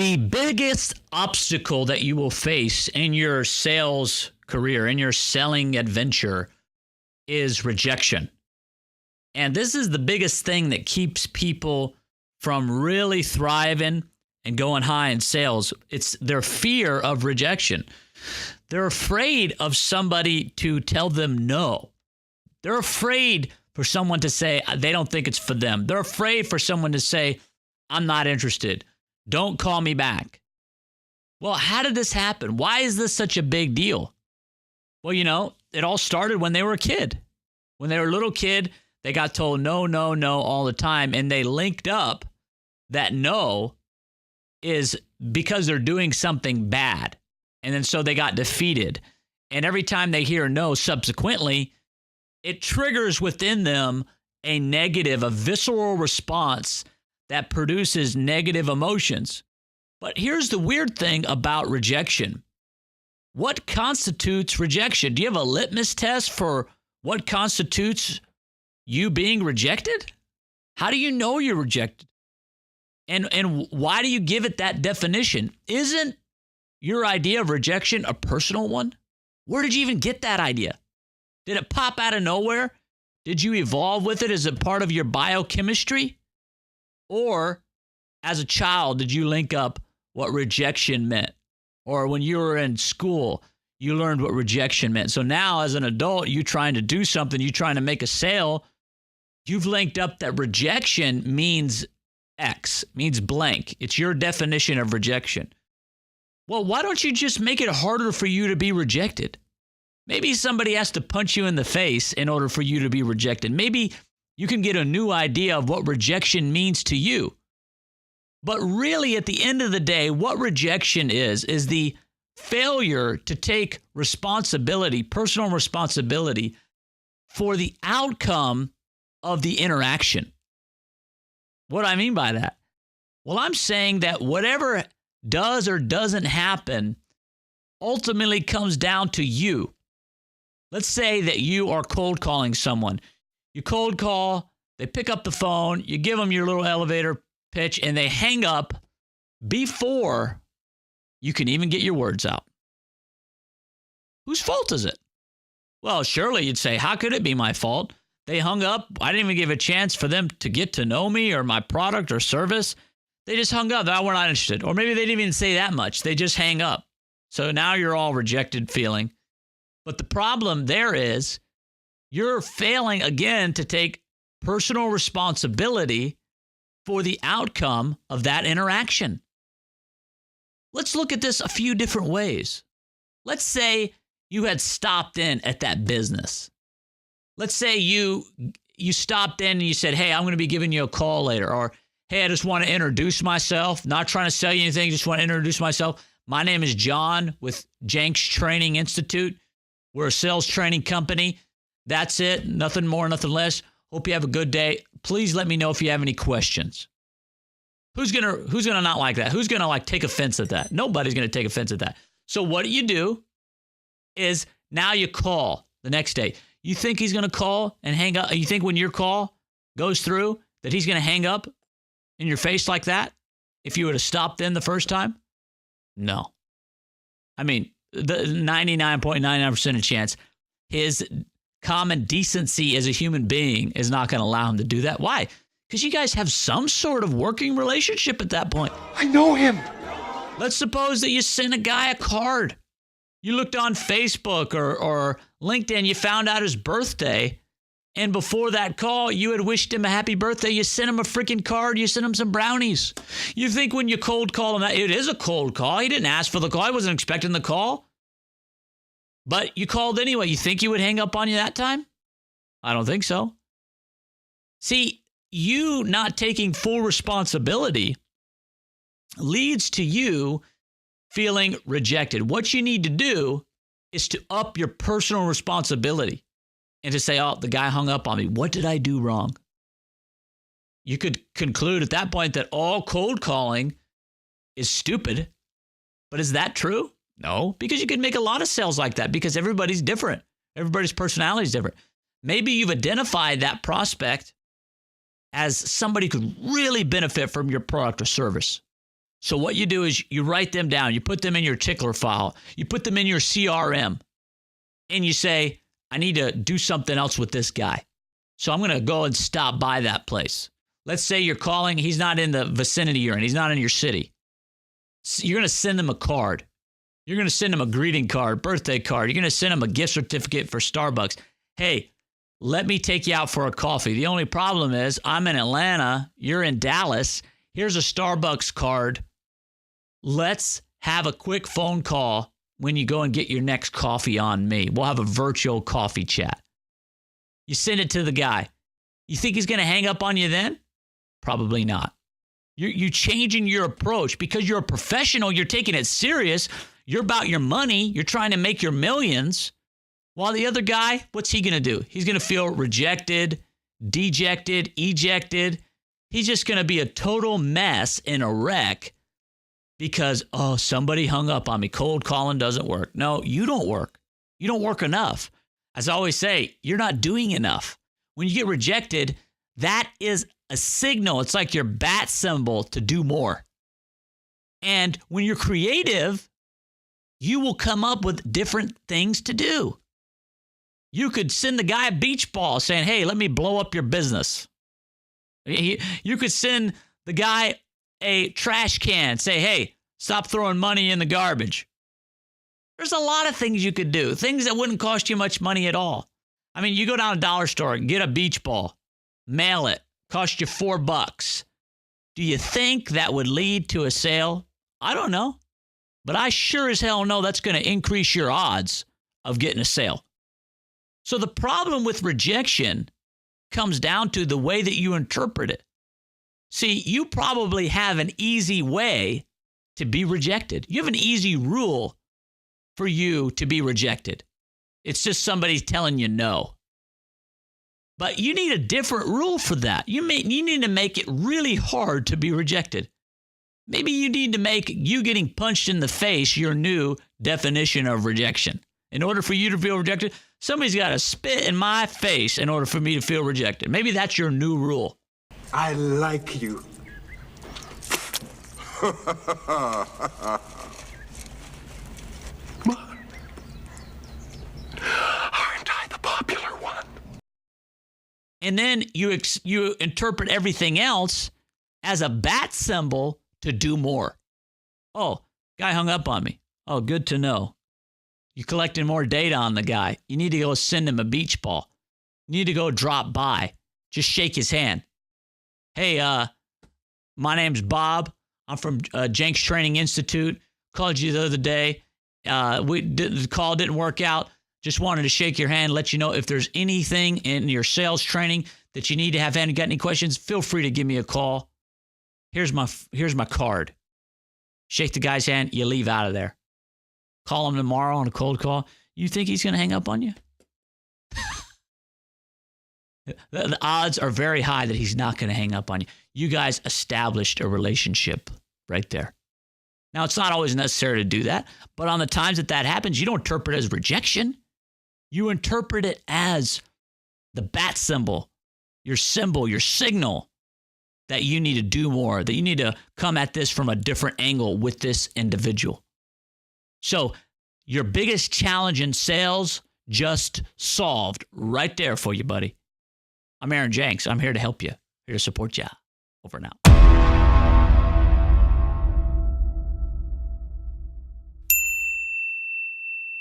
The biggest obstacle that you will face in your sales career, in your selling adventure, is rejection. And this is the biggest thing that keeps people from really thriving and going high in sales. It's their fear of rejection. They're afraid of somebody to tell them no. They're afraid for someone to say they don't think it's for them. They're afraid for someone to say, I'm not interested. Don't call me back. Well, how did this happen? Why is this such a big deal? Well, it all started when they were a kid. When they were a little kid, they got told no, no, no all the time. And they linked up that no is because they're doing something bad. And then so they got defeated. And every time they hear no subsequently, it triggers within them a negative, a visceral response that produces negative emotions. But here's the weird thing about rejection. What constitutes rejection? Do you have a litmus test for what constitutes you being rejected? How do you know you're rejected? And why do you give it that definition? Isn't your idea of rejection a personal one? Where did you even get that idea? Did it pop out of nowhere? Did you evolve with it as a part of your biochemistry? Or as a child, did you link up what rejection meant? Or when you were in school, you learned what rejection meant. So now as an adult, you trying to do something, you trying to make a sale, you've linked up that rejection means X, means blank. It's your definition of rejection. Well, why don't you just make it harder for you to be rejected? Maybe somebody has to punch you in the face in order for you to be rejected. Maybe you can get a new idea of what rejection means to you. But really, at the end of the day, what rejection is the failure to take responsibility, personal responsibility, for the outcome of the interaction. What do I mean by that? Well, I'm saying that whatever does or doesn't happen ultimately comes down to you. Let's say that you are cold calling someone. You cold call, they pick up the phone, you give them your little elevator pitch, and they hang up before you can even get your words out. Whose fault is it? Well, surely you'd say, how could it be my fault? They hung up. I didn't even give a chance for them to get to know me or my product or service. They just hung up. They were not interested. Or maybe they didn't even say that much. They just hang up. So now you're all rejected feeling. But the problem there is you're failing again to take personal responsibility for the outcome of that interaction. Let's look at this a few different ways. Let's say you had stopped in at that business. Let's say you stopped in and you said, hey, I'm going to be giving you a call later. Or, hey, I just want to introduce myself. Not trying to sell you anything, just want to introduce myself. My name is John with Janx Training Institute. We're a sales training company. That's it. Nothing more, nothing less. Hope you have a good day. Please let me know if you have any questions. Who's gonna not like that? Who's gonna take offense at that? Nobody's gonna take offense at that. So what you do is now you call the next day. You think he's gonna call and hang up? You think when your call goes through that he's gonna hang up in your face like that if you would have stopped in the first time? No. I mean, the 99.99% of chance his common decency as a human being is not going to allow him to do that. Why? Because you guys have some sort of working relationship at that point. I know him. Let's suppose that you sent a guy a card. You looked on Facebook or LinkedIn, you found out his birthday, and before that call, you had wished him a happy birthday. You sent him a freaking card. You sent him some brownies. You think when you cold call him, it is a cold call. He didn't ask for the call. He wasn't expecting the call. But you called anyway. You think he would hang up on you that time? I don't think so. See, you not taking full responsibility leads to you feeling rejected. What you need to do is to up your personal responsibility and to say, oh, the guy hung up on me. What did I do wrong? You could conclude at that point that all cold calling is stupid. But is that true? No, because you could make a lot of sales like that because everybody's different. Everybody's personality is different. Maybe you've identified that prospect as somebody who could really benefit from your product or service. So what you do is you write them down. You put them in your tickler file. You put them in your CRM. And you say, I need to do something else with this guy. So I'm going to go and stop by that place. Let's say you're calling. He's not in the vicinity you're in. He's not in your city. So you're going to send him a card. You're going to send him a greeting card, birthday card. You're going to send him a gift certificate for Starbucks. Hey, let me take you out for a coffee. The only problem is I'm in Atlanta. You're in Dallas. Here's a Starbucks card. Let's have a quick phone call when you go and get your next coffee on me. We'll have a virtual coffee chat. You send it to the guy. You think he's going to hang up on you then? Probably not. You're changing your approach because you're a professional. You're taking it serious. You're about your money. You're trying to make your millions. While the other guy, what's he going to do? He's going to feel rejected, dejected, ejected. He's just going to be a total mess and a wreck because, oh, somebody hung up on me. Cold calling doesn't work. No, you don't work. You don't work enough. As I always say, you're not doing enough. When you get rejected, that is a signal. It's like your bat symbol to do more. And when you're creative, you will come up with different things to do. You could send the guy a beach ball saying, hey, let me blow up your business. You could send the guy a trash can, say, hey, stop throwing money in the garbage. There's a lot of things you could do, things that wouldn't cost you much money at all. I mean, you go down to a dollar store, get a beach ball, mail it, cost you $4. Do you think that would lead to a sale? I don't know. But I sure as hell know that's going to increase your odds of getting a sale. So the problem with rejection comes down to the way that you interpret it. See, you probably have an easy way to be rejected. You have an easy rule for you to be rejected. It's just somebody telling you no. But you need a different rule for that. You need to make it really hard to be rejected. Maybe you need to make you getting punched in the face your new definition of rejection. In order for you to feel rejected, somebody's got to spit in my face in order for me to feel rejected. Maybe that's your new rule. I like you. Aren't I the popular one? And then you interpret everything else as a bat symbol to do more. Oh, guy hung up on me. Oh, good to know. You're collecting more data on the guy. You need to go send him a beach ball. You need to go drop by. Just shake his hand. Hey, my name's Bob. I'm from Janx Training Institute. Called you the other day. The call didn't work out. Just wanted to shake your hand, let you know if there's anything in your sales training that you need to have. And got any questions? Feel free to give me a call. Here's my card. Shake the guy's hand. You leave out of there. Call him tomorrow on a cold call. You think he's going to hang up on you? The odds are very high that he's not going to hang up on you. You guys established a relationship right there. Now, it's not always necessary to do that, but on the times that happens, you don't interpret it as rejection. You interpret it as the bat symbol, your signal that you need to do more, that you need to come at this from a different angle with this individual. So your biggest challenge in sales just solved right there for you, buddy. I'm Aaron Janx. I'm here to help you, here to support you. Over and out.